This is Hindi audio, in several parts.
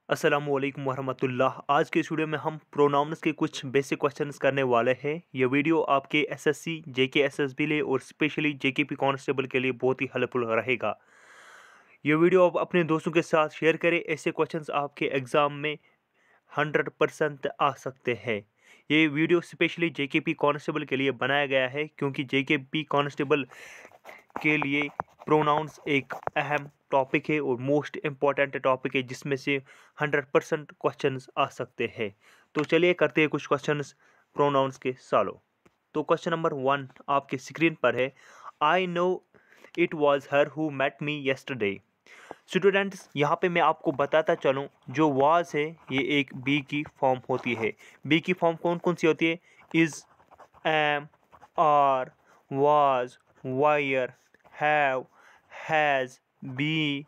अस्सलामुअलैकुम वरहमतुल्लाह। आज के इस वीडियो में हम प्रोनाउंस के कुछ बेसिक क्वेश्चंस करने वाले हैं। ये वीडियो आपके एसएससी, जेके, एसएसबी लिए और स्पेशली जेकेपी कांस्टेबल के लिए बहुत ही हेल्पफुल रहेगा। ये वीडियो आप अपने दोस्तों के साथ शेयर करें। ऐसे क्वेश्चंस आपके एग्ज़ाम में 100% आ सकते हैं। ये वीडियो स्पेशली जेकेपी कांस्टेबल के लिए बनाया गया है क्योंकि जेकेपी कांस्टेबल के लिए प्रोनाउंस एक अहम टॉपिक है और मोस्ट इम्पॉर्टेंट टॉपिक है जिसमें से 100% क्वेश्चंस आ सकते हैं। तो चलिए करते हैं कुछ क्वेश्चंस प्रोनाउंस के सालों। तो क्वेश्चन नंबर 1 आपके स्क्रीन पर है। I know it was her who met me yesterday. Students, यहाँ पे मैं आपको बताता चलूँ, जो वाज है ये एक बी की फॉर्म होती है। बी की फॉर्म कौन कौन सी होती है? Is, am, are, was, were, have, has, be,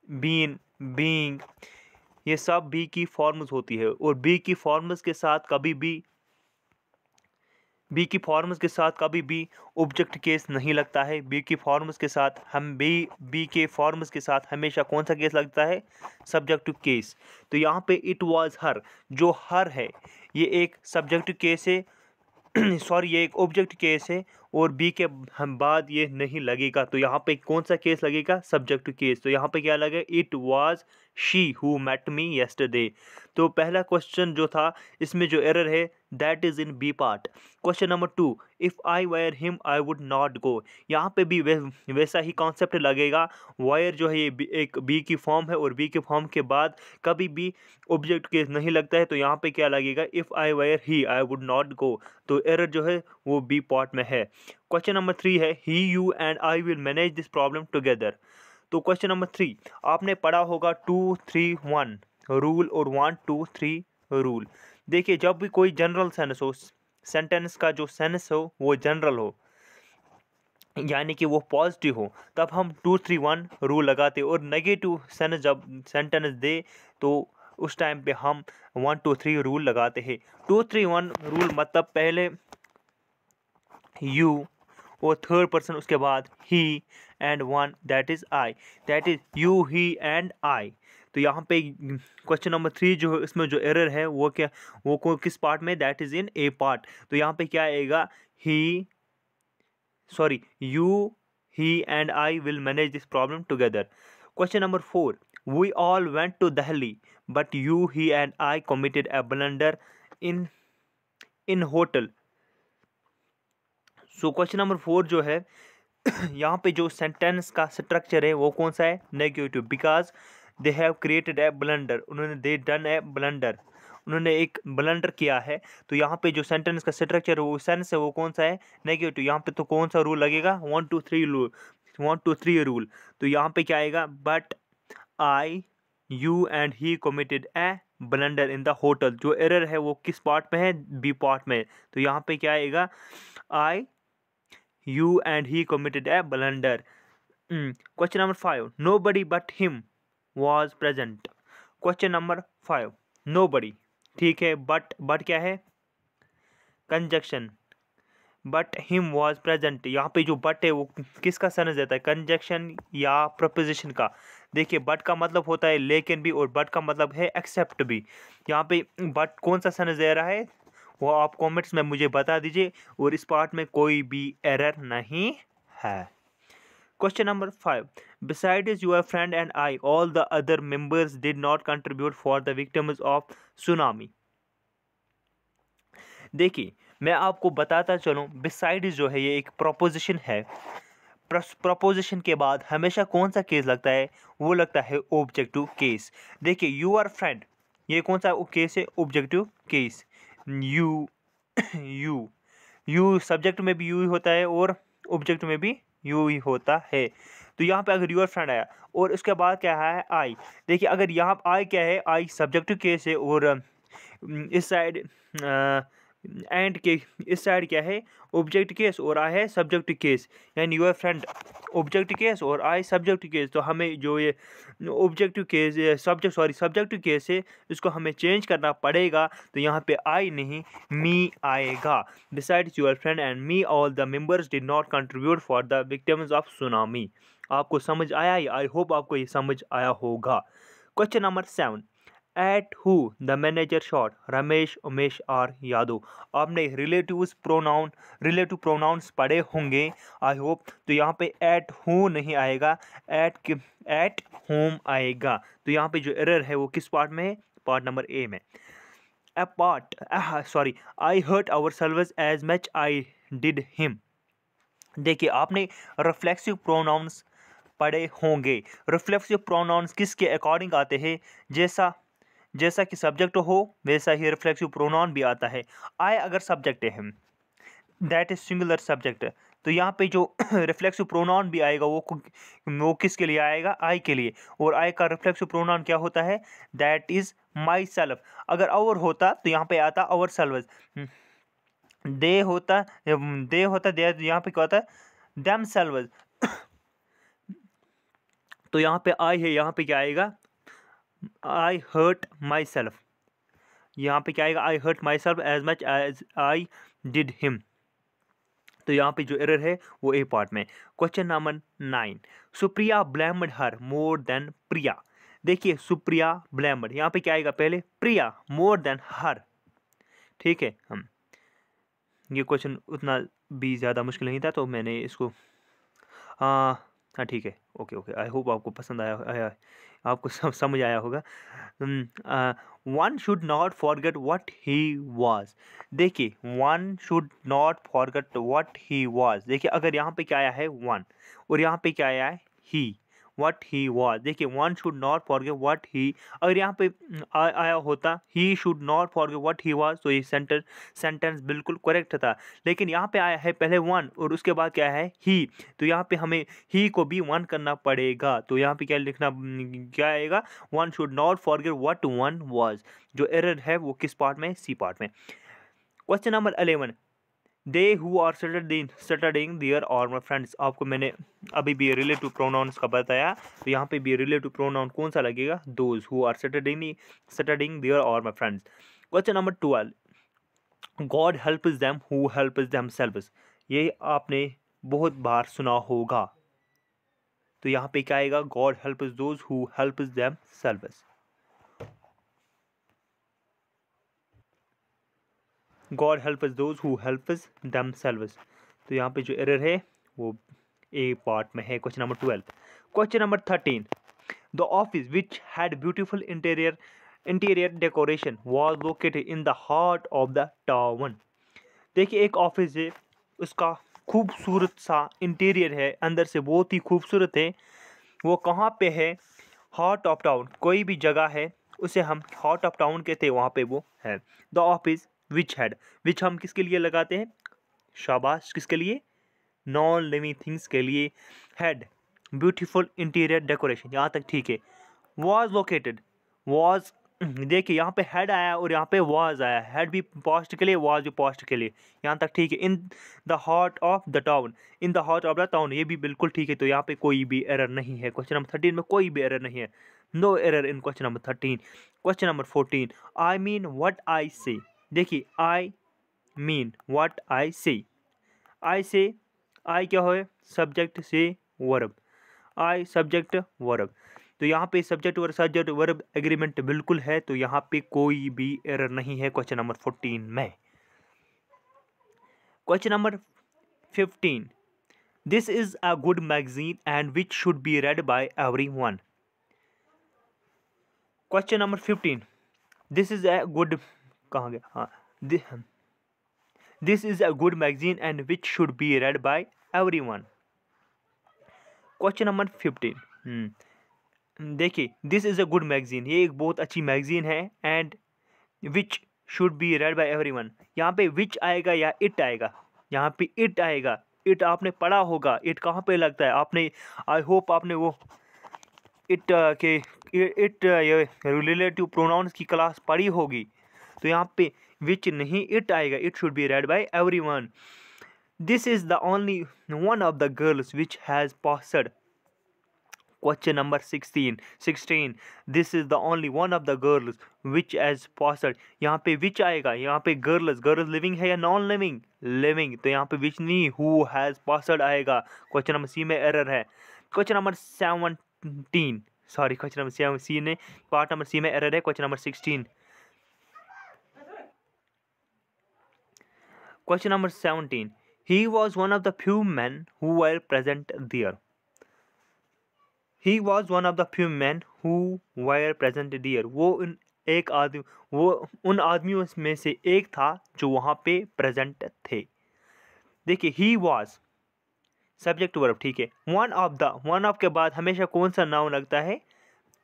been, being, ये सब बी की फॉर्म्स होती है। और बी की फॉर्म्स के साथ कभी भी ऑब्जेक्ट केस नहीं लगता है। बी की फॉर्म्स के साथ बी के फॉर्म्स के साथ हमेशा कौन सा केस लगता है? Subjective case. तो यहाँ पे इट वाज हर, जो हर है ये एक सब्जेक्टिव केस है सॉरी, ये एक ऑब्जेक्ट केस है और बी के हम बाद ये नहीं लगेगा। तो यहाँ पे कौन सा केस लगेगा? Subjective case. तो यहाँ पे क्या लगेगा? It was she who met me yesterday. तो पहला क्वेश्चन जो था इसमें जो एरर है that is in B part. Question number 2, if I were him I would not go. यहाँ पे भी वैसा ही कॉन्सेप्ट लगेगा। वायर जो है ये एक बी की फॉर्म है और बी की फॉर्म के बाद कभी भी ऑब्जेक्ट केस नहीं लगता है। तो यहाँ पे क्या लगेगा? If I wire he I would not गो। तो एरर जो है वो बी पार्ट में है। क्वेश्चन नंबर 3 है he, you and I will manage this problem together. तो क्वेश्चन नंबर 3 आपने पढ़ा होगा 2-3-1 रूल और 1-2-3 रूल। देखिए, जब भी कोई जनरल सेंस हो, सेंटेंस का जो सेंस हो वो जनरल हो, यानी कि वो पॉजिटिव हो, तब हम 2-3-1 रूल लगाते। और नेगेटिव सेंस जब सेंटेंस दे तो उस टाइम पे हम 1-2-3 रूल लगाते हैं। 2-3-1 रूल मतलब पहले यू और थर्ड पर्सन, उसके बाद he and one that is I, that is you, he and I. तो यहाँ पे क्वेश्चन नंबर 3 जो है इसमें जो एरर है वो क्या, किस पार्ट में? That is in A part. तो यहाँ पे क्या आएगा? You, he and I will manage this problem together. Question number 4, we all went to Delhi but you, he and I committed a blunder in in hotel. So question number 4 जो है यहाँ पे जो सेंटेंस का स्ट्रक्चर है वो कौन सा है? Negative, because they have created a blunder. They done A blunder, उन्होंने एक ब्लंडर किया है। तो यहाँ पे जो सेंटेंस का स्ट्रक्चर है वो सेंस है वो कौन सा है? नेगेटिव। यहाँ पे तो कौन सा रूल लगेगा? 1-2-3 रूल, 1-2-3 रूल। तो यहाँ पे क्या आएगा? But I, you and he committed A blunder in the hotel. जो एरर है वो किस पार्ट में है? बी पार्ट में। तो यहाँ पे क्या आएगा? आई, you and he committed a blunder. Question number 5, nobody but him was present. Question number 5, nobody, ठीक है, but क्या है? Conjunction. But him was present, यहाँ पे जो बट है वो किसका सेंस देता है? कंजक्शन या प्रपोजिशन का। देखिए, बट का मतलब होता है लेकिन भी, और बट का मतलब है एक्सेप्ट भी। यहाँ पे बट कौन सा सेंस दे रहा है वो आप कमेंट्स में मुझे बता दीजिए, और इस पार्ट में कोई भी एरर नहीं है। Question number 5, besides your friend and I, all the other members did not contribute for the victims of tsunami. देखिए, मैं आपको बताता चलूँ, बिसाइड्स जो है ये एक प्रोपोजिशन है। प्रोपोजिशन के बाद हमेशा कौन सा केस लगता है? वो लगता है ऑब्जेक्टिव केस। देखिए, यू आर फ्रेंड, ये कौन सा केस है? Objective case. You you you subject में भी यू ही होता है और ऑब्जेक्ट में भी यू ही होता है। तो यहाँ पे अगर यूर फ्रेंड आया और उसके बाद क्या है? आई। देखिए, अगर यहाँ आई क्या है? आई सब्जेक्टिव केस है, और इस साइड एंड के इस साइड क्या है? ऑब्जेक्ट केस, और आई है सब्जेक्ट केस। यानी यूर फ्रेंड ऑब्जेक्ट केस और आई सब्जेक्ट केस। तो हमें जो ये ऑब्जेक्टिव केस सब्जेक्टिव केस है इसको हमें चेंज करना पड़ेगा। तो यहाँ पे आई नहीं, मी आएगा। Besides your friend and me, all the members did not contribute for the victims of tsunami. आपको समझ आया? आई होप आपको ये समझ आया होगा। Question number 7, at who the manager shot Ramesh Umesh और यादव। आपने रिलेटिव प्रोनाउंस पढ़े होंगे आई होप। तो यहाँ पे एट हु नहीं आएगा, एट होम आएगा। तो यहाँ पे जो एरर है वो किस पार्ट में है? पार्ट नंबर ए में। I hurt ourselves as much I did him. देखिए आपने रिफ्लेक्सिव प्रोनाउंस पढ़े होंगे। रिफ्लेक्सिव प्रोनाउंस किसके अकॉर्डिंग आते हैं? जैसा कि सब्जेक्ट हो वैसा ही रिफ्लेक्सिव प्रोनाउन भी आता है। आई अगर सब्जेक्ट है, दैट इज सिंगुलर सब्जेक्ट, तो यहाँ पे जो रिफ्लेक्सिव प्रोनाउन भी आएगा वो किसके लिए आएगा? आई के लिए। और आई का रिफ्लेक्सिव प्रोनाउन क्या होता है? That is my self. अगर आवर होता तो यहाँ पे आता आवर सेल्व्स। दे होता दे, यहाँ पे क्या होता है? Themselves. तो यहाँ पे आई है, यहाँ पे क्या आएगा? I hurt myself. यहाँ पे क्या आएगा? I hurt myself as much as I did him. तो यहाँ पे जो एरर है वो ए पार्ट में। Question number 9, Supriya blamed her more than Priya. देखिए सुप्रिया ब्लेम्ड, यहाँ पे क्या आएगा? पहले प्रिया मोर देन हर। ठीक है, ये क्वेश्चन उतना भी ज़्यादा मुश्किल नहीं था तो मैंने इसको हाँ ठीक है, ओके आई होप आपको पसंद आया आपको समझ आया होगा। One should not forget what he was. देखिए one should not forget what he was. देखिए अगर यहाँ पे क्या आया है? वन, और यहाँ पे क्या आया है? ही, व्हाट ही वाज। देखिए one should not forget what ही, अगर यहाँ पे आया होता he should not forget what he was, तो ये सेंटेंस बिल्कुल करेक्ट था। लेकिन यहाँ पे आया है पहले वन और उसके बाद क्या है? ही। तो यहाँ पे हमें ही को भी वन करना पड़ेगा। तो यहाँ पे क्या लिखना, क्या आएगा? One should not forget what one was. जो एरर है वो किस पार्ट में? सी पार्ट में। Question number 11, they who are studying there are my friends. आपको मैंने अभी भी रिलेटिव प्रोनाउंस का बताया, तो यहाँ पे भी रिलेटिव प्रोनाउन कौन सा लगेगा? Those who are studying there are my friends. Question number 12, God helps them who helps themselves. ये आपने बहुत बार सुना होगा। तो यहाँ पे क्या आएगा? God helps those who helps themselves. God helps those who helps themselves. तो यहाँ पे जो एरर है वो ए पार्ट में है। Question number 12। Question number 13, the office which had beautiful interior decoration was located in the heart of the town. देखिए एक ऑफिस है, उसका खूबसूरत सा इंटीरियर है, अंदर से बहुत ही खूबसूरत है। वो कहाँ पे है? Heart of town. कोई भी जगह है उसे हम हार्ट ऑफ टाउन कहते हैं, वहाँ पे वो है। द ऑफिस विच हैड, विच हम किसके लिए लगाते हैं? शाबाश, किसके लिए? नॉन लिविंग थिंग्स के लिए। हैड ब्यूटीफुल इंटीरियर डेकोरेशन, यहाँ तक ठीक है। वॉज लोकेटेड, वॉज, देखिए यहाँ पे हेड आया और यहाँ पे वॉज आया। हेड भी पास्ट के लिए, वॉज भी पास्ट के लिए, यहाँ तक ठीक है। In the heart of the town, in the heart of the town, ये भी बिल्कुल ठीक है। तो यहाँ पे कोई भी एरर नहीं है। क्वेश्चन नंबर 13 में कोई भी एरर नहीं है। No error in question number 13। Question number 14, I mean what I say. देखिए आई मीन व्हाट आई से, आई से, आई क्या हो? सब्जेक्ट से वर्ब, आई सब्जेक्ट वर्ब। तो यहाँ पे सब्जेक्ट और सब्जेक्ट वर्ब एग्रीमेंट बिल्कुल है, तो यहाँ पे कोई भी एरर नहीं है क्वेश्चन नंबर 14 में। Question number 15, this is a good magazine and which should be read by everyone. Question number 15, this is a good, कहाँ गया? हाँ, this is a good magazine and which should be read by everyone. Question number 15, देखिए this is a good magazine, ये एक बहुत अच्छी मैगजीन है। And which should be read by everyone, यहाँ पे विच आएगा या इट आएगा? यहाँ पे इट आएगा। इट आपने पढ़ा होगा, इट कहाँ पे लगता है? आपने, आई होप आपने वो इट इट ये रिलेटिव प्रोनाउंस की क्लास पढ़ी होगी। तो यहाँ पे विच नहीं, इट आएगा। It should be read by everyone. This is the only one of the girls which has passed. Question number 16, this is the only one of the girls which has passed। यहाँ पे which आएगा, यहाँ पे girls living है या नॉन लिविंग? लिविंग। तो यहाँ पे which नहीं, who has passed आएगा। क्वेश्चन नंबर सी में एरर है। Question number 17, sorry question number C ने पार्ट नंबर सी में एरर है। Question number 16, question number 17, he was one of the few men who were present there. He was one of the few men who were present there. वो उन आदमियों में से एक था जो वहाँ पे प्रेजेंट थे। देखिए he was सब्जेक्ट वर्ब, ठीक है। वन ऑफ के बाद हमेशा कौन सा नाउन लगता है?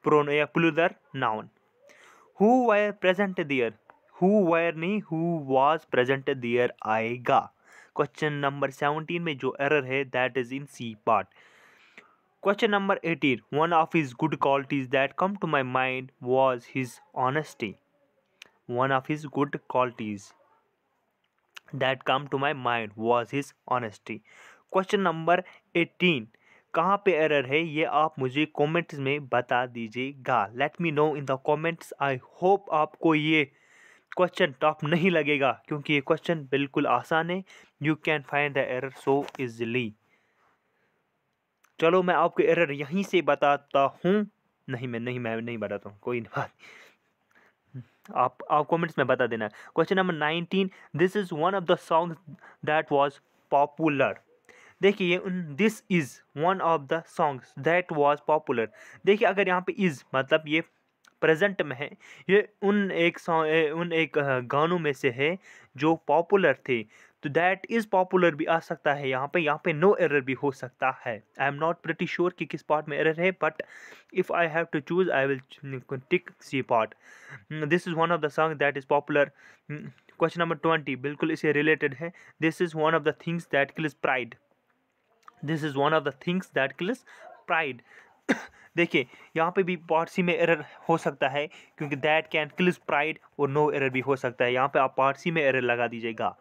प्रोनाउन या plural noun. Who were present there, who were नहीं हु वाज प्रेजेंट देयर आएगा। क्वेश्चन नंबर 17 में जो एरर है that is in C part. Question number 18, one of his good qualities that come to my mind was his honesty. One of his good qualities that come to my mind was his honesty. Question number 18 कहाँ पे एरर है ये आप मुझे कमेंट्स में बता दीजिएगा। Let me know in the comments. I hope आपको ये क्वेश्चन टफ नहीं लगेगा क्योंकि ये क्वेश्चन बिल्कुल आसान है। You can find the error so easily. चलो मैं आपको एरर यहीं से बताता हूँ। नहीं मैं नहीं बताता हूँ, कोई बात। आप कमेंट्स में बता देना। Question number 19, this is one of the songs that was popular. देखिए this is one of the songs that was popular. देखिए अगर यहाँ पे इज मतलब ये प्रेजेंट में है, ये उन एक गानों में से है जो पॉपुलर थे, तो दैट इज पॉपुलर भी आ सकता है यहाँ पे नो एरर भी हो सकता है। I am not pretty sure कि किस पार्ट में एरर है, but if I have to choose I will tick C part. This is one of the song that is popular. Question number 20 बिल्कुल इसे रिलेटेड है। This is one of the things that kills pride. This is one of the things that kills pride. देखिए यहाँ पे भी पार्ट सी में एरर हो सकता है क्योंकि दैट कैन किल्स प्राइड और नो एरर भी हो सकता है। यहाँ पे आप पार्ट सी में एरर लगा दीजिएगा।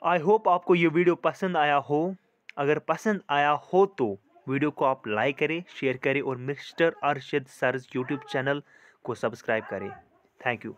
आई होप आपको ये वीडियो पसंद आया हो। अगर पसंद आया हो तो वीडियो को आप लाइक करें, शेयर करें और mister Arshad sir YouTube channel को सब्सक्राइब करें। Thank you.